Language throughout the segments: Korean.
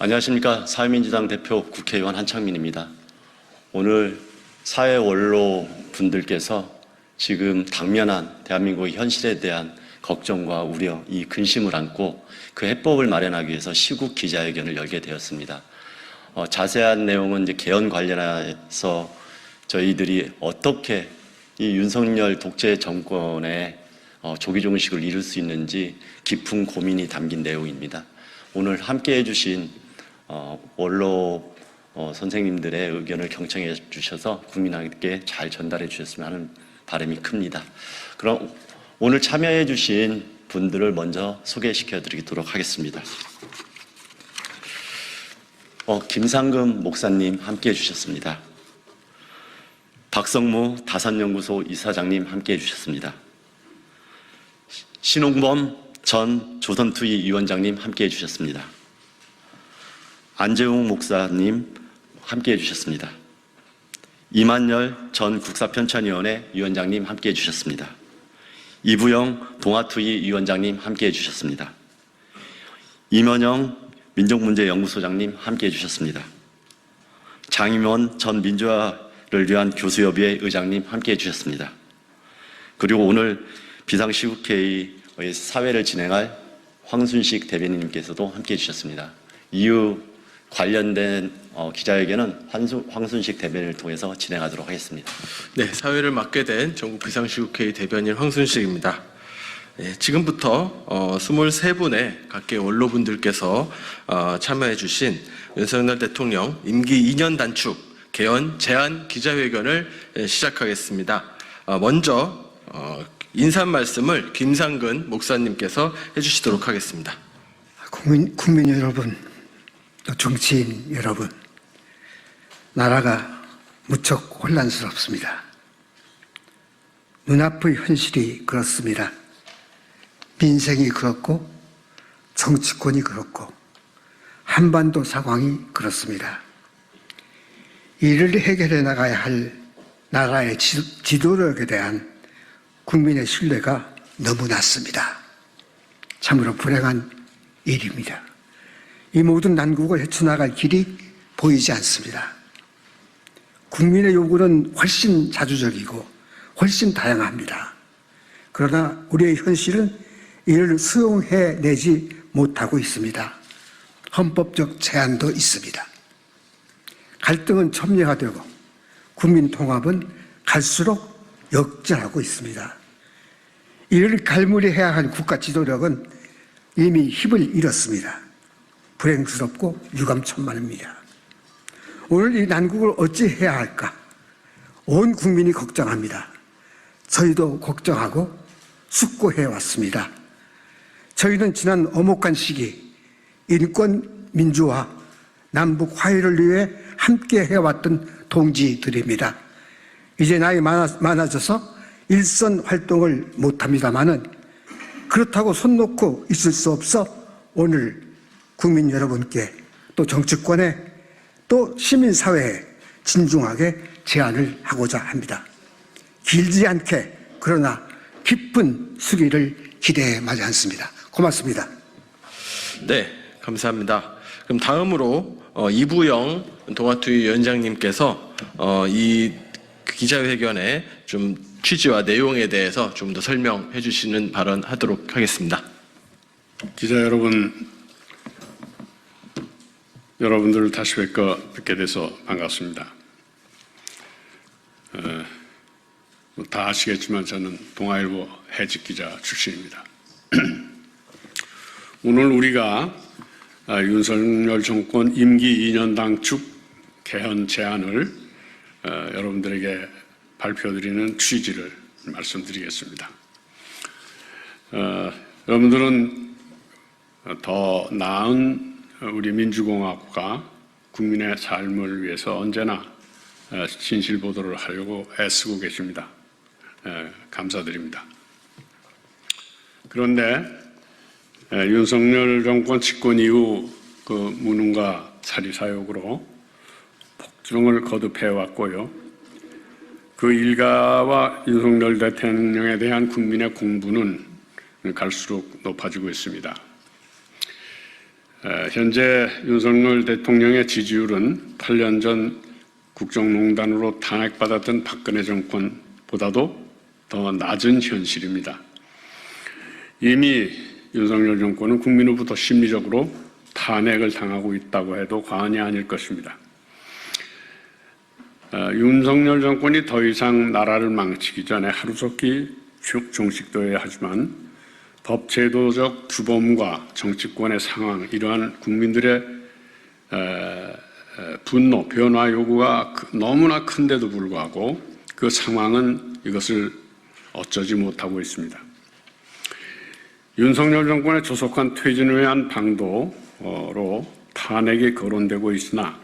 안녕하십니까. 사회민주당 대표 국회의원 한창민입니다. 오늘 사회 원로 분들께서 지금 당면한 대한민국의 현실에 대한 걱정과 우려, 이 근심을 안고 그 해법을 마련하기 위해서 시국 기자회견을 열게 되었습니다. 자세한 내용은 이제 개헌 관련해서 저희들이 어떻게 이 윤석열 독재 정권의 조기 종식을 이룰 수 있는지 깊은 고민이 담긴 내용입니다. 오늘 함께해 주신 원로 선생님들의 의견을 경청해 주셔서 국민에게 잘 전달해 주셨으면 하는 바람이 큽니다. 그럼 오늘 참여해 주신 분들을 먼저 소개시켜 드리도록 하겠습니다. 김상금 목사님 함께해 주셨습니다. 박성무 다산연구소 이사장님 함께해 주셨습니다. 신홍범 전 조선투이 위원장님 함께해 주셨습니다. 안재웅 목사님 함께해 주셨습니다. 이만열 전 국사편찬위원회 위원장님 함께해 주셨습니다. 이부영 동아투이 위원장님 함께해 주셨습니다. 임원영 민족문제연구소장님 함께해 주셨습니다. 장임원 전 민주화를 위한 교수협의회 의장님 함께해 주셨습니다. 그리고 오늘 비상시국회의 사회를 진행할 황순식 대변인님께서도 함께해 주셨습니다. 이후 관련된 기자회견은 황순식 대변인을 통해서 진행하도록 하겠습니다. 네, 사회를 맡게 된 전국 비상시국회의 대변인 황순식입니다. 네, 지금부터 23분의 각계 원로분들께서 참여해 주신 윤석열 대통령 임기 2년 단축 개헌 제안 기자회견을 시작하겠습니다. 먼저 인사 말씀을 김상근 목사님께서 해주시도록 하겠습니다. 국민 여러분, 또 정치인 여러분, 나라가 무척 혼란스럽습니다. 눈앞의 현실이 그렇습니다. 민생이 그렇고 정치권이 그렇고 한반도 상황이 그렇습니다. 이를 해결해 나가야 할 나라의 지도력에 대한 국민의 신뢰가 너무 낮습니다. 참으로 불행한 일입니다. 이 모든 난국을 헤쳐나갈 길이 보이지 않습니다. 국민의 요구는 훨씬 자주적이고 훨씬 다양합니다. 그러나 우리의 현실은 이를 수용해내지 못하고 있습니다. 헌법적 제한도 있습니다. 갈등은 첨예화되고 국민 통합은 갈수록 역전하고 있습니다. 이를 갈무리해야 할 국가 지도력은 이미 힘을 잃었습니다. 불행스럽고 유감천만입니다. 오늘 이 난국을 어찌해야 할까? 온 국민이 걱정합니다. 저희도 걱정하고 숙고해왔습니다. 저희는 지난 엄혹한 시기 인권, 민주화, 남북 화해를 위해 함께 해왔던 동지들입니다. 이제 나이 많아져서 일선 활동을 못합니다마는 그렇다고 손 놓고 있을 수 없어 오늘 국민 여러분께 또 정치권에 또 시민사회에 진중하게 제안을 하고자 합니다. 길지 않게 그러나 깊은 수리를 기대해 마지 않습니다. 고맙습니다. 네, 감사합니다. 그럼 다음으로 이부영 동아투이 위원장님께서 이 기자회견의 좀 취지와 내용에 대해서 좀 더 설명해 주시는 발언 하도록 하겠습니다. 기자 여러분들을 다시 뵙게 돼서 반갑습니다. 다 아시겠지만 저는 동아일보 해직 기자 출신입니다. 오늘 우리가 윤석열 정권 임기 2년 단축 개헌 제안을 여러분들에게 발표드리는 취지를 말씀드리겠습니다. 여러분들은 더 나은 우리 민주공화국과 국민의 삶을 위해서 언제나 진실보도를 하려고 애쓰고 계십니다. 감사드립니다. 그런데 윤석열 정권 집권 이후 그 무능과 사리사욕으로 폭정을 거듭해왔고요. 그 일가와 윤석열 대통령에 대한 국민의 공분은 갈수록 높아지고 있습니다. 현재 윤석열 대통령의 지지율은 8년 전 국정농단으로 탄핵받았던 박근혜 정권보다도 더 낮은 현실입니다. 이미 윤석열 정권은 국민으로부터 심리적으로 탄핵을 당하고 있다고 해도 과언이 아닐 것입니다. 윤석열 정권이 더 이상 나라를 망치기 전에 하루속히 종식되어야 하지만 법제도적 규범과 정치권의 상황, 이러한 국민들의 분노, 변화 요구가 너무나 큰데도 불구하고 그 상황은 이것을 어쩌지 못하고 있습니다. 윤석열 정권의 조속한 퇴진을 위한 방도로 탄핵이 거론되고 있으나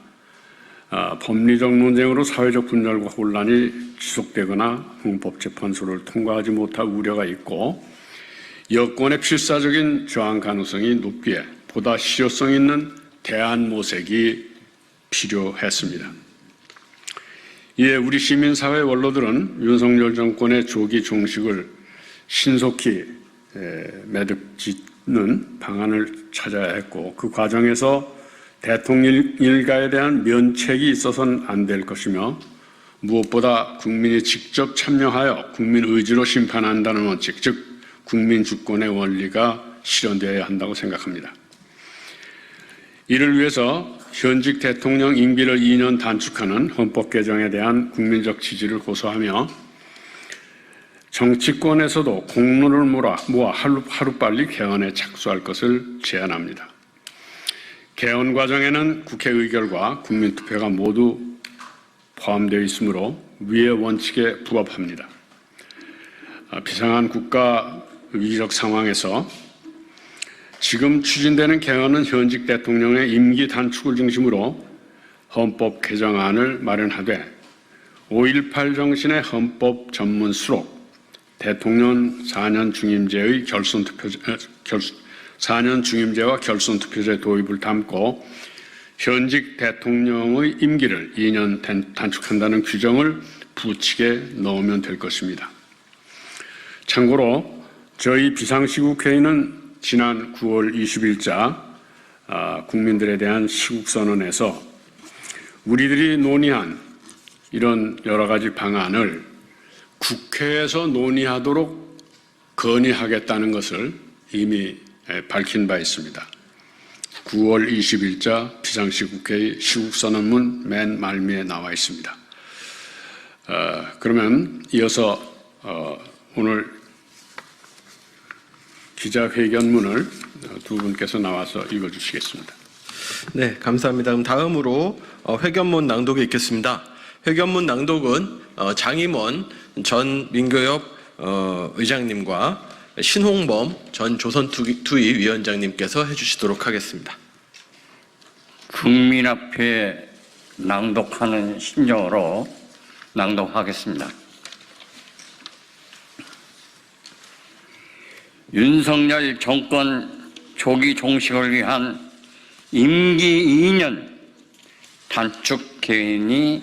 법리적 논쟁으로 사회적 분열과 혼란이 지속되거나 헌법재판소를 통과하지 못할 우려가 있고 여권의 필사적인 저항 가능성이 높기에 보다 실효성 있는 대안 모색이 필요했습니다. 이에 우리 시민사회 원로들은 윤석열 정권의 조기 종식을 신속히 매듭짓는 방안을 찾아야 했고 그 과정에서 대통령 일가에 대한 면책이 있어서는 안 될 것이며 무엇보다 국민이 직접 참여하여 국민 의지로 심판한다는 원칙, 즉 국민 주권의 원리가 실현되어야 한다고 생각합니다. 이를 위해서 현직 대통령 임기를 2년 단축하는 헌법 개정에 대한 국민적 지지를 고수하며 정치권에서도 공론을 모아 하루빨리 개헌에 착수할 것을 제안합니다. 개헌 과정에는 국회 의결과 국민투표가 모두 포함되어 있으므로 위의 원칙에 부합합니다. 비상한 국가 위기적 상황에서 지금 추진되는 개헌은 현직 대통령의 임기 단축을 중심으로 헌법 개정안을 마련하되 5.18 정신의 헌법 전문 수록 대통령 4년 중임제의 4년 중임제와 결선투표제 도입을 담고 현직 대통령의 임기를 2년 단축한다는 규정을 부칙에 넣으면 될 것입니다. 참고로 저희 비상시국회의는 지난 9월 20일자 국민들에 대한 시국선언에서 우리들이 논의한 이런 여러 가지 방안을 국회에서 논의하도록 건의하겠다는 것을 이미 밝힌 바 있습니다. 9월 20일자 비상시국회의 시국선언문 맨 말미에 나와 있습니다. 그러면 이어서 오늘 기자회견문을 두 분께서 나와서 읽어주시겠습니다. 네, 감사합니다. 그럼 다음으로 회견문 낭독이 있겠습니다. 회견문 낭독은 장임원 전 민교협 의장님과 신홍범 전 조선투위 위원장님께서 해주시도록 하겠습니다. 국민 앞에 낭독하는 심정으로 낭독하겠습니다. 윤석열 정권 조기 종식을 위한 임기 2년 단축 개헌이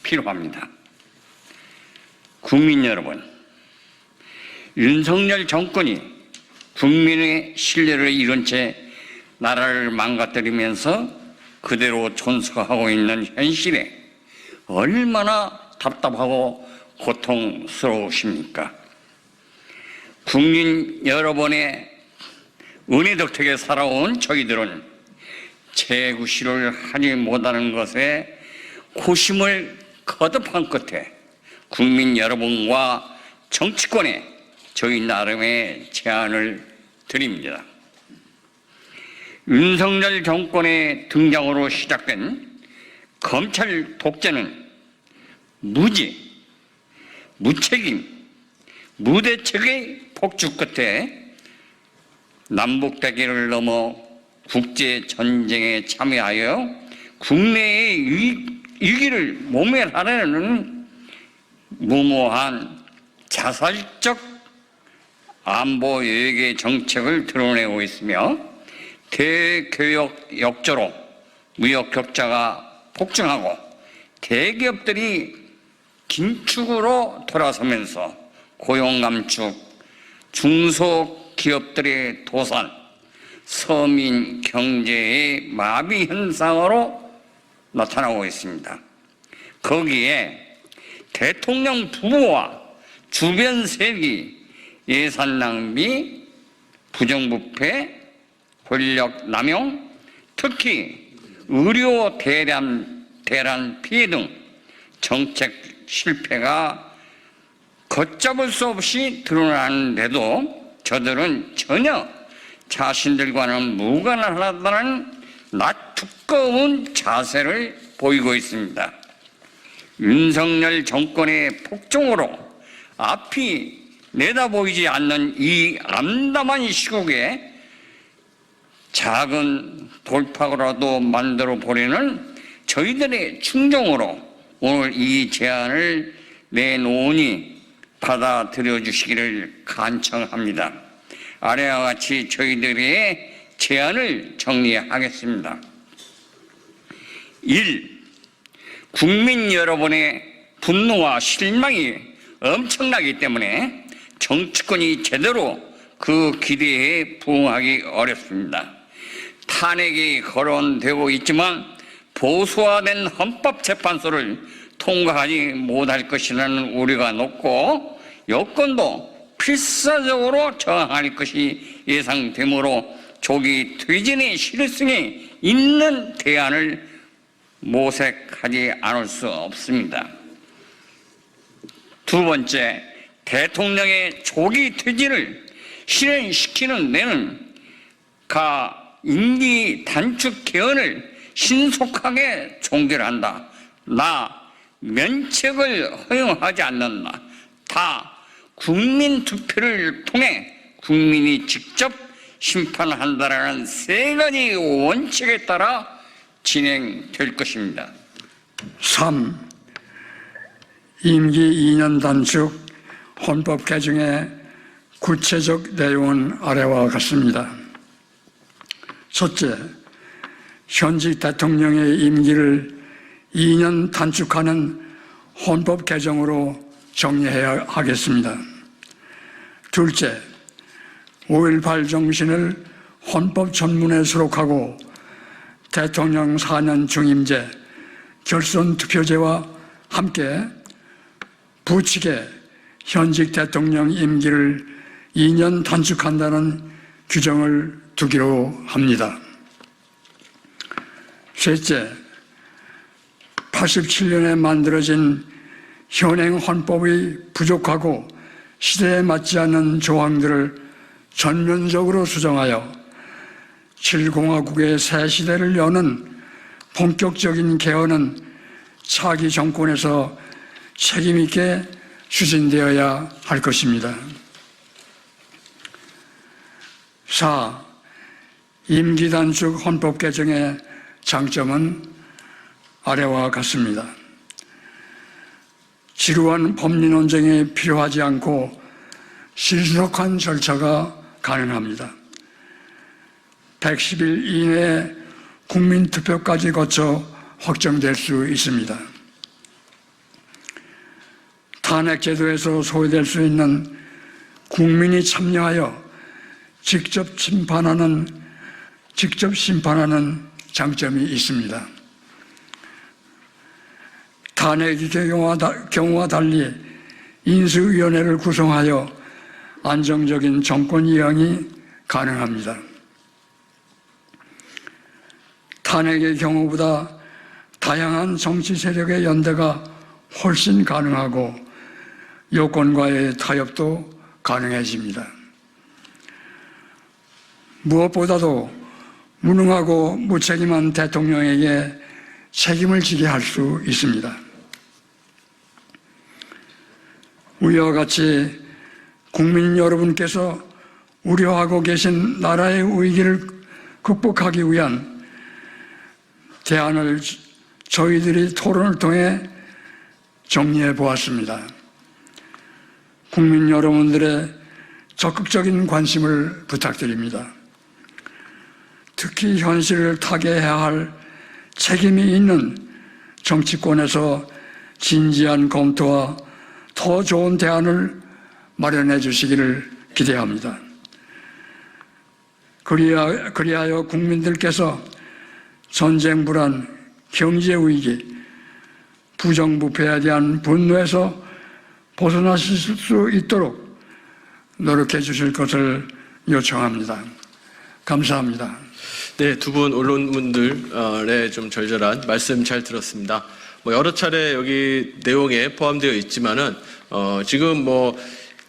필요합니다. 국민 여러분, 윤석열 정권이 국민의 신뢰를 잃은 채 나라를 망가뜨리면서 그대로 존속하고 있는 현실에 얼마나 답답하고 고통스러우십니까? 국민 여러분의 은혜 덕택에 살아온 저희들은 재구시를 하지 못하는 것에 고심을 거듭한 끝에 국민 여러분과 정치권에 저희 나름의 제안을 드립니다. 윤석열 정권의 등장으로 시작된 검찰 독재는 무지, 무책임, 무대책의 폭주 끝에 남북 대결을 넘어 국제 전쟁에 참여하여 국내의 위기를 모면하려는 무모한 자살적 안보 외교 정책을 드러내고 있으며 대교역 역조로 무역 격차가 폭증하고 대기업들이 긴축으로 돌아서면서 고용 감축, 중소기업들의 도산, 서민 경제의 마비 현상으로 나타나고 있습니다. 거기에 대통령 부부와 주변 세력이 예산 낭비, 부정부패, 권력 남용, 특히 의료 대란 피해 등 정책 실패가 걷잡을 수 없이 드러나는데도 저들은 전혀 자신들과는 무관하다는 두꺼운 자세를 보이고 있습니다. 윤석열 정권의 폭정으로 앞이 내다보이지 않는 이 암담한 시국에 작은 돌파구라도 만들어 보려는 저희들의 충정으로 오늘 이 제안을 내놓으니 받아들여 주시기를 간청합니다. 아래와 같이 저희들의 제안을 정리하겠습니다. 1. 국민 여러분의 분노와 실망이 엄청나기 때문에 정치권이 제대로 그 기대에 부응하기 어렵습니다. 탄핵이 거론되고 있지만 보수화된 헌법재판소를 통과하지 못할 것이라는 우려가 높고 여권도 필사적으로 저항할 것이 예상되므로 조기 퇴진의 실효성이 있는 대안을 모색하지 않을 수 없습니다. 두 번째, 대통령의 조기 퇴진을 실현시키는 데는 임기 단축 개헌을 신속하게 종결한다. 면책을 허용하지 않는다. 국민 투표를 통해 국민이 직접 심판한다라는 세 가지 원칙에 따라 진행될 것입니다. 3. 임기 2년 단축 헌법 개정의 구체적 내용은 아래와 같습니다. 첫째, 현직 대통령의 임기를 2년 단축하는 헌법 개정으로 정리해야 하겠습니다. 둘째, 5.18 정신을 헌법 전문에 수록하고 대통령 4년 중임제, 결선 투표제와 함께 부칙에 현직 대통령 임기를 2년 단축한다는 규정을 두기로 합니다. 셋째, 87년에 만들어진 현행 헌법이 부족하고 시대에 맞지 않는 조항들을 전면적으로 수정하여 7공화국의 새 시대를 여는 본격적인 개헌은 차기 정권에서 책임있게 추진되어야 할 것입니다. 4. 임기 단축 헌법 개정의 장점은 아래와 같습니다. 지루한 법리 논쟁이 필요하지 않고 신속한 절차가 가능합니다. 110일 이내에 국민투표까지 거쳐 확정될 수 있습니다. 탄핵제도에서 소외될 수 있는 국민이 참여하여 직접 심판하는 장점이 있습니다. 탄핵의 경우와 달리 인수위원회를 구성하여 안정적인 정권 이양이 가능합니다. 탄핵의 경우보다 다양한 정치 세력의 연대가 훨씬 가능하고 여권과의 타협도 가능해집니다. 무엇보다도 무능하고 무책임한 대통령에게 책임을 지게 할 수 있습니다. 위와 같이 국민 여러분께서 우려하고 계신 나라의 위기를 극복하기 위한 대안을 저희들이 토론을 통해 정리해 보았습니다. 국민 여러분들의 적극적인 관심을 부탁드립니다. 특히 현실을 타개해야 할 책임이 있는 정치권에서 진지한 검토와 더 좋은 대안을 마련해 주시기를 기대합니다. 그리하여 국민들께서 전쟁 불안, 경제 위기, 부정부패에 대한 분노에서 벗어나실 수 있도록 노력해 주실 것을 요청합니다. 감사합니다. 네, 두 분 언론분들의 좀 절절한 말씀 잘 들었습니다. 여러 차례 여기 내용에 포함되어 있지만은 지금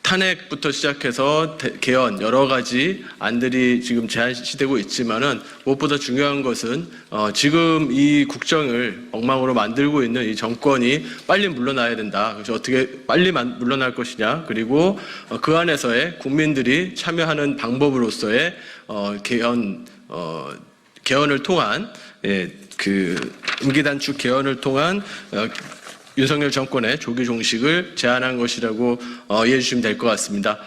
탄핵부터 시작해서 개헌 여러 가지 안들이 지금 제안시되고 있지만은 무엇보다 중요한 것은 지금 이 국정을 엉망으로 만들고 있는 이 정권이 빨리 물러나야 된다. 그래서 어떻게 빨리 물러날 것이냐. 그리고 그 안에서의 국민들이 참여하는 방법으로서의 개헌을 통한 그 임기 단축 개헌을 통한 윤석열 정권의 조기 종식을 제안한 것이라고 이해해 주시면 될 것 같습니다.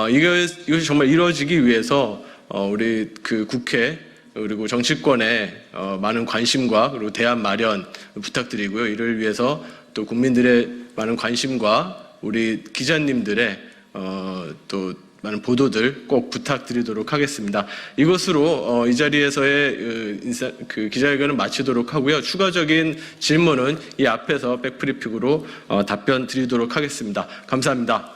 이것이 정말 이루어지기 위해서 우리 그 국회 그리고 정치권의 많은 관심과 그리고 대안 마련 부탁드리고요. 이를 위해서 또 국민들의 많은 관심과 우리 기자님들의 또 많은 보도들 꼭 부탁드리도록 하겠습니다. 이것으로 이 자리에서의 기자회견을 마치도록 하고요. 추가적인 질문은 이 앞에서 백브리핑으로 답변 드리도록 하겠습니다. 감사합니다.